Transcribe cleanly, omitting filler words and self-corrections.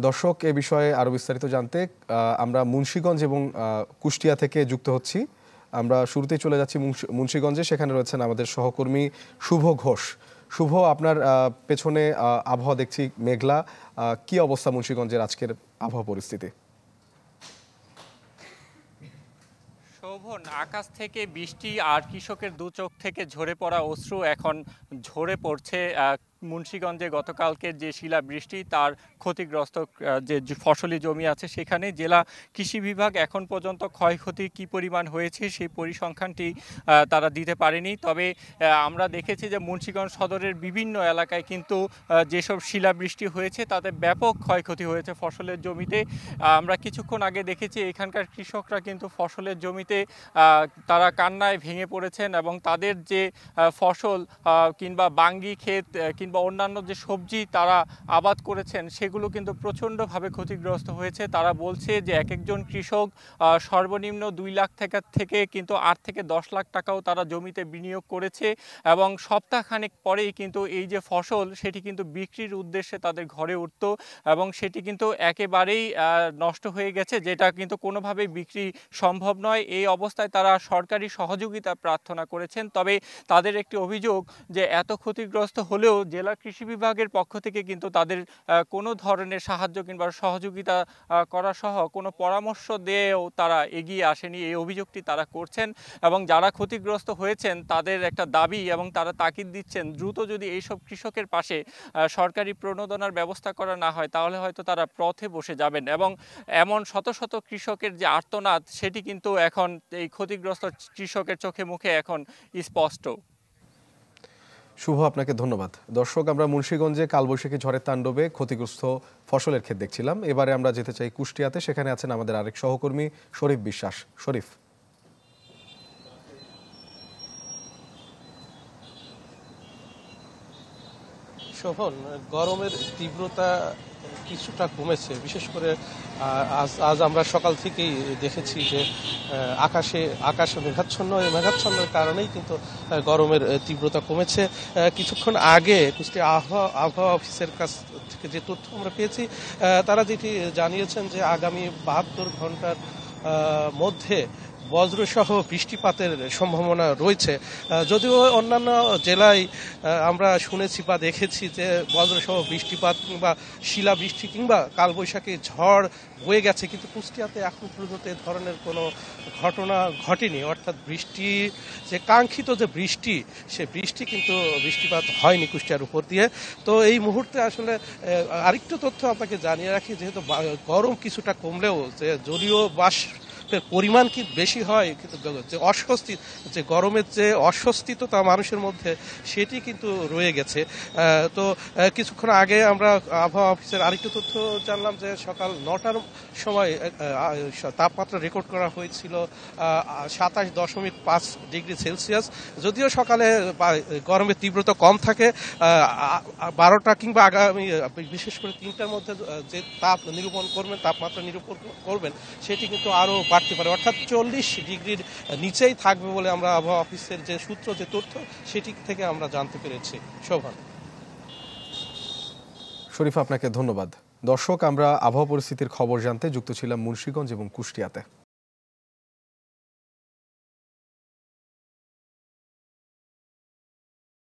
দর্শক এ বিষয়ে আরো বিস্তারিত জানতে আমরা মুন্সিগঞ্জ এবং কুষ্টিয়া থেকে যুক্ত হচ্ছি। আমরা শুরুতেই চলে যাচ্ছি মুন্সিগঞ্জে, সেখানে রয়েছেন আমাদের সহকর্মী শুভ ঘোষ। শুভ, আপনার পেছনে আবহাওয়া দেখছি মেঘলা, কি অবস্থা মুন্সিগঞ্জের আজকের আবহাওয়া পরিস্থিতি? শোভন, আকাশ থেকে বৃষ্টি আর কৃষকের দু চোখ থেকে ঝরে পড়া অশ্রু এখন ঝরে পড়ছে। মুন্সিগঞ্জে গতকালকের যে শিলাবৃষ্টি তার ক্ষতিগ্রস্ত যে ফসলি জমি আছে সেখানে জেলা কৃষি বিভাগ এখন পর্যন্ত ক্ষয়ক্ষতি কী পরিমাণ হয়েছে সেই পরিসংখ্যানটি তারা দিতে পারেনি। তবে আমরা দেখেছি যে মুন্সিগঞ্জ সদরের বিভিন্ন এলাকায় কিন্তু যেসব শিলাবৃষ্টি হয়েছে তাতে ব্যাপক ক্ষয়ক্ষতি হয়েছে ফসলের জমিতে। আমরা কিছুক্ষণ আগে দেখেছি এখানকার কৃষকরা কিন্তু ফসলের জমিতে তারা কান্নায় ভেঙে পড়েছেন এবং তাদের যে ফসল কিংবা বাঙ্গি ক্ষেত কিংবা অন্যান্য যে সবজি তারা আবাদ করেছেন সেগুলো কিন্তু প্রচণ্ডভাবে ক্ষতিগ্রস্ত হয়েছে। তারা বলছে যে এক একজন কৃষক সর্বনিম্ন 2 লাখ থেকে কিন্তু 8 থেকে 10 লাখ টাকাও তারা জমিতে বিনিয়োগ করেছে এবং সপ্তাহখানেক পরেই কিন্তু এই যে ফসল সেটি কিন্তু বিক্রির উদ্দেশ্যে তাদের ঘরে উঠত এবং সেটি কিন্তু একেবারেই নষ্ট হয়ে গেছে, যেটা কিন্তু কোনোভাবেই বিক্রি সম্ভব নয়। এই অবস্থায় তারা সরকারি সহযোগিতা প্রার্থনা করেছেন। তবে তাদের একটি অভিযোগ যে এত ক্ষতিগ্রস্ত হলেও জেলা কৃষি বিভাগের পক্ষ থেকে কিন্তু তাদের কোনো ধরনের সাহায্য কিংবা সহযোগিতা করা সহ কোনো পরামর্শ দিয়েও তারা এগিয়ে আসেনি, এই অভিযোগটি তারা করছেন। এবং যারা ক্ষতিগ্রস্ত হয়েছেন তাদের একটা দাবি এবং তারা তাকিদ দিচ্ছেন দ্রুত যদি এইসব কৃষকের পাশে সরকারি প্রণোদনার ব্যবস্থা করা না হয় তাহলে হয়তো তারা পথে বসে যাবেন। এবং এমন শত শত কৃষকের যে আর্তনাদ সেটি কিন্তু এখন এই ক্ষতিগ্রস্ত কৃষকের চোখে মুখে এখন স্পষ্ট। শুভ, আপনাকে ধন্যবাদ। দর্শক, আমরা মুন্সিগঞ্জে কালবৈশাখী ঝড়ের তাণ্ডবে ক্ষতিগ্রস্ত ফসলের ক্ষেত দেখছিলাম। এবারে আমরা যেতে চাই কুষ্টিয়াতে, সেখানে আছেন আমাদের আরেক সহকর্মী শরীফ বিশ্বাস। শরীফ। শোভন, গরমের তীব্রতা কিছুটা কমেছে, বিশেষ করে আজ আমরা সকাল থেকেই দেখেছি যে আকাশে মেঘাচ্ছন্ন, এই মেঘাচ্ছন্নের কারণেই কিন্তু গরমের তীব্রতা কমেছে। কিছুক্ষণ আগে কুষ্টিয়া আবহাওয়া অফিসের কাছ থেকে যে তথ্য আমরা পেয়েছি, তারা যেটি জানিয়েছেন যে আগামী 72 ঘন্টার মধ্যে বজ্রসহ বৃষ্টিপাতের সম্ভাবনা রয়েছে। যদিও অন্যান্য জেলায় আমরা শুনেছি বা দেখেছি যে বজ্রসহ বৃষ্টিপাত কিংবা শিলাবৃষ্টি কিংবা কালবৈশাখী ঝড় বয়ে গেছে, কিন্তু কুষ্টিয়াতে এখন পর্যন্ত এ ধরনের কোনো ঘটনা ঘটেনি। অর্থাৎ বৃষ্টি যে কাঙ্ক্ষিত যে বৃষ্টি, সে বৃষ্টি কিন্তু বৃষ্টিপাত হয়নি কুষ্টিয়ার উপর দিয়ে। তো এই মুহূর্তে আসলে আরেকটু তথ্য আপনাকে জানিয়ে রাখি, যেহেতু গরম কিছুটা কমলেও যে জলীয় বাষ্প পরিমাণ কি বেশি হয়, কিন্তু যে অস্বস্তি, যে গরমের যে অস্বস্তিতা মানুষের মধ্যে, সেটি কিন্তু রয়ে গেছে। তো কিছুক্ষণ আগে আমরা আবহাওয়া অফিসের আরেকটু তথ্য জানলাম যে সকাল 9টার সময় তাপমাত্রা রেকর্ড করা হয়েছিল 27.5 ডিগ্রি সেলসিয়াস। যদিও সকালে গরমের তীব্রতা কম থাকে, 12টা কিংবা আগামী বিশেষ করে 3টার মধ্যে যে তাপমাত্রা নিরূপণ করবেন সেটি কিন্তু আরও বাড়তে পারে, অর্থাৎ 40 ডিগ্রির নিচেই থাকবে বলে আমরা আবহাওয়া অফিসের যে সূত্র, যে তথ্য, সেটি থেকে আমরা জানতে পেরেছি। শোভন। শরীফ, আপনাকে ধন্যবাদ। দর্শক, আমরা আবহাওয়া পরিস্থিতির খবর জানতে যুক্ত ছিলাম মুন্সিগঞ্জ এবং কুষ্টিয়াতে।